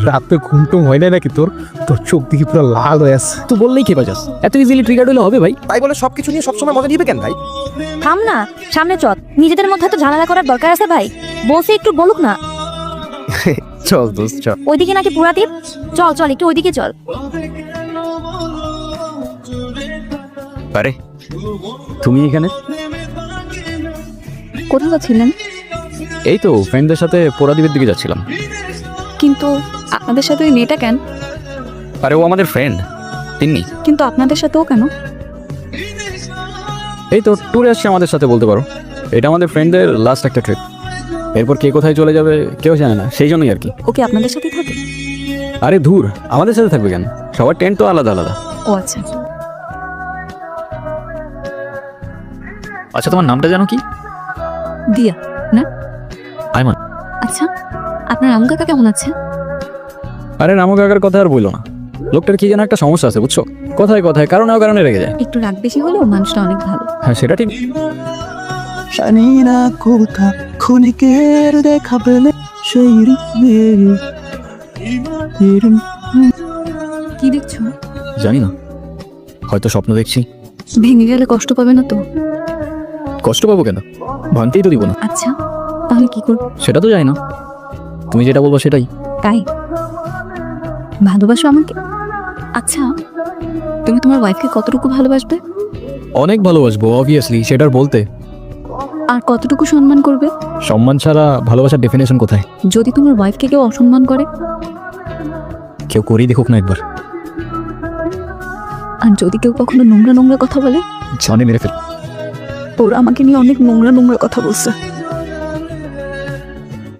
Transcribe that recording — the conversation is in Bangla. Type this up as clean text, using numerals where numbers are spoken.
রাতে ঘুমটুম হয় না নাকি তোর? তোর চোখ দিকে পুরো লাল হয়ে আছে। তুই বললেই খেপে যাস, এত ইজিলি ট্রিগার হলে হবে ভাই? তাই বলে সবকিছু নিয়ে সবসময় মজা নিবে কেন ভাই? থাম না, সামনে চল। নিজেদের মধ্যে তো ঝামেলা করার দরকার আছে ভাই? বসে একটু বলুক না। চল দোস্ত চল। ওইদিকে নাকি পুরা দ্বীপ। চল চল, একটু ওইদিকে চল। আরে তুমি এখানে? কোথাও ছিলেন? এই তো ফ্রেন্ডদের সাথে পোড়াদ্বীপের দিকে যাচ্ছিলাম। কিন্তু আপনাদের সাথে ওই মেয়েটা কেন? আরে ও আমাদের ফ্রেন্ড তিন্নি। কিন্তু আপনাদের সাথেও কেন? এই তো ট্যুরে আসছে আমাদের সাথে বলতে পারো। এটা আমাদের ফ্রেন্ডদের লাস্ট একটা ট্রিপ। এরপর কে কোথায় চলে যাবে কেউ জানে না, সেই জন্যই আর কি। ওকে আপনাদের সাথেই থাকে? আরে ধুর, আমাদের সাথে থাকবে কেন? সবার টেন্ট তো আলাদা আলাদা। ও আচ্ছা। আচ্ছা তোমার নামটা জানো কি? দিয়া না? আইমান। আচ্ছা, আপনার আম্মু কাকা কেমন আছে? আরে রামু কাকার কথা আর বললো না। লোকটার কি যেন একটা সমস্যা আছে বুঝছো, কথায় কথায় কারণে কারণে রেগে যায়। একটু রাগ বেশি হলেও মানুষটা অনেক ভালো। হ্যাঁ সেটা ঠিক। জানি না কোথা ক্ষণিকের দেখা পেলে সেই কি দেখছো? জানি না, হয়তো স্বপ্ন দেখছি। ভেঙে গেলে কষ্ট পাবে না তো? কষ্ট পাবো কেন? ভাঙতেই তো দিব না। আচ্ছা, তাহলে কি করবো? সেটা তো জানি না, তুমি যেটা বলবো সেটাই। তাই ভালোবাসো আমাকে? আচ্ছা, তুমি তোমার ওয়াইফকে কতটুকু ভালোবাসবে? অনেক ভালোবাসবো অবভিয়াসলি, সেটার বলতে। আর কতটুকু সম্মান করবে? সম্মান ছাড়া ভালোবাসার ডেফিনেশন কোথায়? যদি তোমার ওয়াইফকে কেউ অসম্মান করে? কেউ করেই দেখুক না একবার। আর যদি কেউ কখনো নোংরা নোংরা কথা বলে? জানে মেরে ফেল। ওরা আমাকে নিয়ে অনেক নোংরা নোংরা কথা বলছে।